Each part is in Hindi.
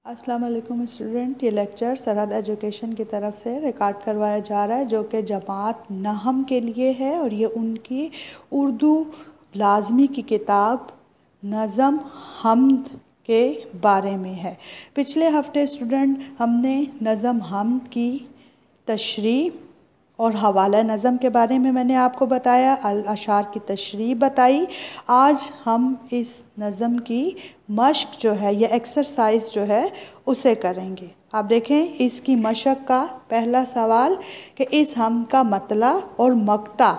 अस्सलाम वालेकुम स्टूडेंट, ये लेक्चर सरहद एजुकेशन की तरफ से रिकॉर्ड करवाया जा रहा है जो कि जमात नहम के लिए है और ये उनकी उर्दू लाजमी की किताब नज़म हमद के बारे में है। पिछले हफ्ते स्टूडेंट हमने नज़म हमद की तशरीह और हवाला नज़म के बारे में मैंने आपको बताया, अल अशार की तशरीह बताई। आज हम इस नज़म की मश्क जो है या एक्सरसाइज जो है उसे करेंगे। आप देखें इसकी मशक का पहला सवाल कि इस हम का मतला और मक्ता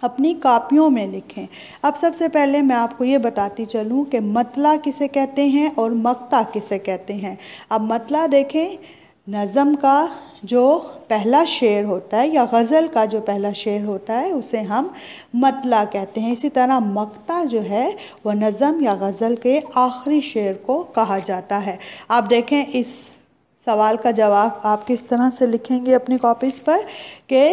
अपनी कापियों में लिखें। अब सबसे पहले मैं आपको ये बताती चलूँ कि मतला किसे कहते हैं और मक्ता किसे कहते हैं। अब मतला देखें, नज़म का जो पहला शेर होता है या गज़ल का जो पहला शेर होता है उसे हम मतला कहते हैं। इसी तरह मक्ता जो है वह नज़म या गज़ल के आखिरी शेर को कहा जाता है। आप देखें इस सवाल का जवाब आप किस तरह से लिखेंगे अपनी कॉपीज़ पर कि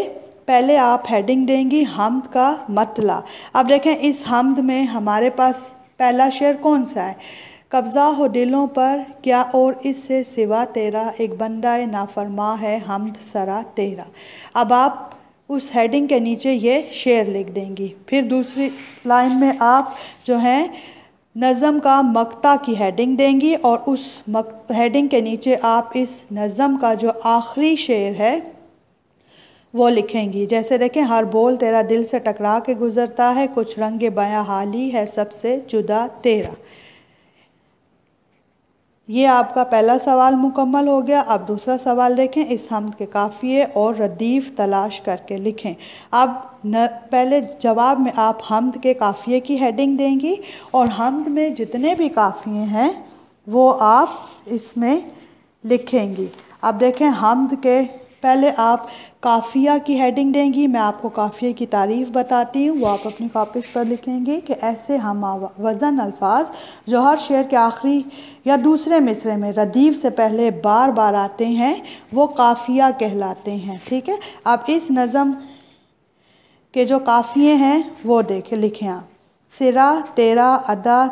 पहले आप हेडिंग देंगी हमद का मतला। अब देखें इस हमद में हमारे पास पहला शेर कौन सा है? कब्ज़ा हो दिलों पर क्या और इससे सिवा तेरा, एक बंदाए नाफरमा है हमद सरा तेरा। अब आप उस हेडिंग के नीचे ये शेर लिख देंगी। फिर दूसरी लाइन में आप जो है नज़म का मक्ता की हेडिंग देंगी और उस हेडिंग के नीचे आप इस नज़म का जो आखिरी शेर है वो लिखेंगी। जैसे देखें, हर बोल तेरा दिल से टकरा के गुजरता है, कुछ रंगे बयां हाली है सबसे जुदा तेरा। ये आपका पहला सवाल मुकम्मल हो गया। अब दूसरा सवाल देखें, इस हमद के काफ़िए और रदीफ़ तलाश करके लिखें। अब पहले जवाब में आप हमद के काफ़िए की हेडिंग देंगी और हमद में जितने भी काफ़िए हैं वो आप इसमें लिखेंगी। अब देखें हमद के पहले आप काफ़िया की हेडिंग देंगी। मैं आपको काफ़िए की तारीफ़ बताती हूँ, वो आप अपनी कॉपीज़ पर लिखेंगे कि ऐसे हम वज़न अल्फाज जो हर शेर के आखिरी या दूसरे मिसरे में रदीफ़ से पहले बार बार आते हैं वो काफ़िया कहलाते हैं। ठीक है, अब इस नज़म के जो काफ़िए हैं वो देखें, लिखें आप। सिरा तेरा, अदा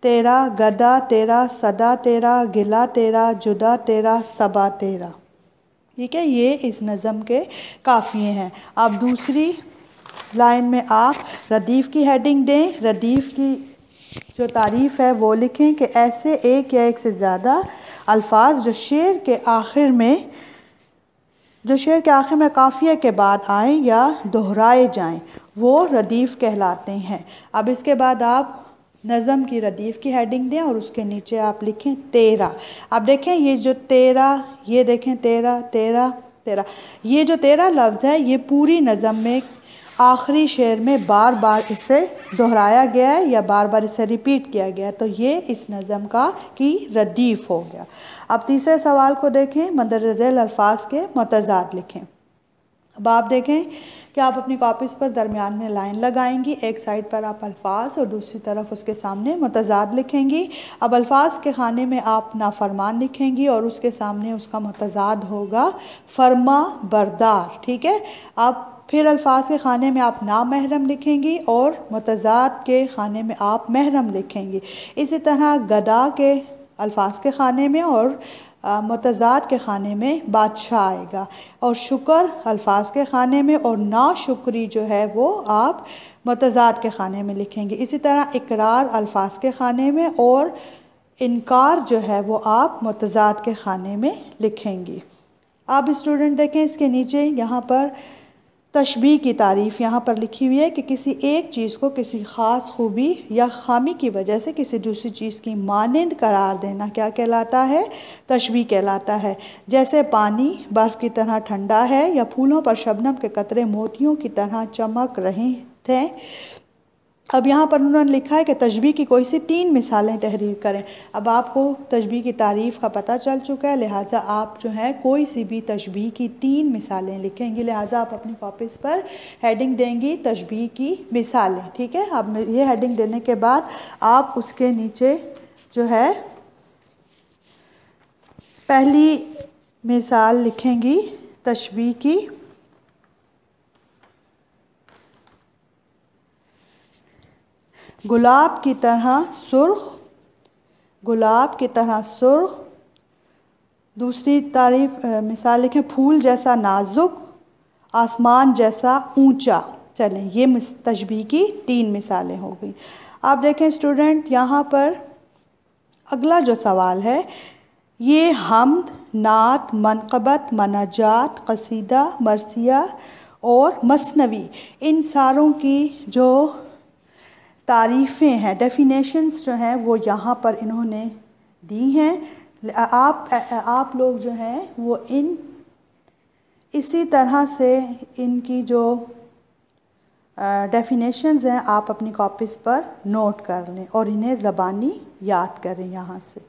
तेरा, गदा तेरा, सदा तेरा, गिला तेरा, जुदा तेरा, सबा तेरा। ठीक है, ये इस नज़म के काफ़िए हैं। अब दूसरी लाइन में आप रदीफ़ की हेडिंग दें। रदीफ़ की जो तारीफ़ है वो लिखें कि ऐसे एक या एक से ज़्यादा अल्फाज जो शेर के आखिर में काफ़िया के बाद आएँ या दोहराए जाएं वो रदीफ़ कहलाते हैं। अब इसके बाद आप नज़म की रदीफ़ की हेडिंग दें और उसके नीचे आप लिखें तेरा। अब देखें ये जो तेरा, ये देखें तेरा तेरा तेरा, ये जो तेरा लफ्ज़ है ये पूरी नज़म में आखिरी शेर में बार बार इसे दोहराया गया है या बार बार इसे रिपीट किया गया है, तो ये इस नज़म का की रदीफ़ हो गया। अब तीसरे सवाल को देखें, मंदरज़ैल अल्फाज के मुतज़ाद लिखें। अब आप देखें कि आप अपनी कॉपीज़ पर दरमियान में लाइन लगाएंगी, एक साइड पर आप अल्फाज और दूसरी तरफ उसके सामने मुतज़ाद लिखेंगी। अब अल्फाज के खाने में आप नाफरमान लिखेंगी और उसके सामने उसका मुतज़ाद होगा फरमा बरदार। ठीक है, अब फिर अल्फाज के खाने में आप नामहरम लिखेंगी और मुतज़ाद के खाने में आप महरम लिखेंगी। इसी तरह गदा के अल्फाज के खाने में और मुतज़ाद के खाने में बादशाह आएगा और शुक्र अल्फाज के खाने में और नाशुक्री जो है वो आप मुतज़ाद के खाने में लिखेंगे। इसी तरह इकरार अल्फाज के खाने में और इनकार जो है वो आप मुतज़ाद के खाने में लिखेंगी। अब स्टूडेंट देखें इसके नीचे यहाँ पर तशबीह की तारीफ़ यहाँ पर लिखी हुई है कि किसी एक चीज़ को किसी ख़ास खूबी या खामी की वजह से किसी दूसरी चीज़ की मानंद करार देना क्या कहलाता है? तशबीह कहलाता है। जैसे पानी बर्फ़ की तरह ठंडा है या फूलों पर शबनम के कतरे मोतियों की तरह चमक रहे थे। अब यहाँ पर उन्होंने लिखा है कि तशबीह की कोई सी 3 मिसालें तहरीर करें। अब आपको तशबीह की तारीफ़ का पता चल चुका है, लिहाजा आप जो है कोई सी भी तशबीह की 3 मिसालें लिखेंगी। लिहाजा आप अपनी कॉपीज़ पर हेडिंग देंगी तशबीह की मिसालें। ठीक है, अब ये हेडिंग देने के बाद आप उसके नीचे जो है पहली मिसाल लिखेंगी तशबीह की। गुलाब की तरह सुर्ख गुलाब की तरह सुर्ख। दूसरी तारीफ मिसाल लिखें, फूल जैसा नाजुक, आसमान जैसा ऊंचा। चलें, ये तशबीह की 3 मिसालें हो गई। आप देखें स्टूडेंट, यहाँ पर अगला जो सवाल है, ये हम्द, नात, मनक़बत, मनाजात, कसीदा, मरसिया और मसनवी, इन सारों की जो तारीफ़ें हैं, डेफिनेशंस जो हैं, वो यहाँ पर इन्होंने दी हैं। आप लोग जो हैं वो इसी तरह से इनकी जो डेफिनेशंस हैं आप अपनी कॉपीज़ पर नोट कर लें और इन्हें ज़बानी याद करें यहाँ से।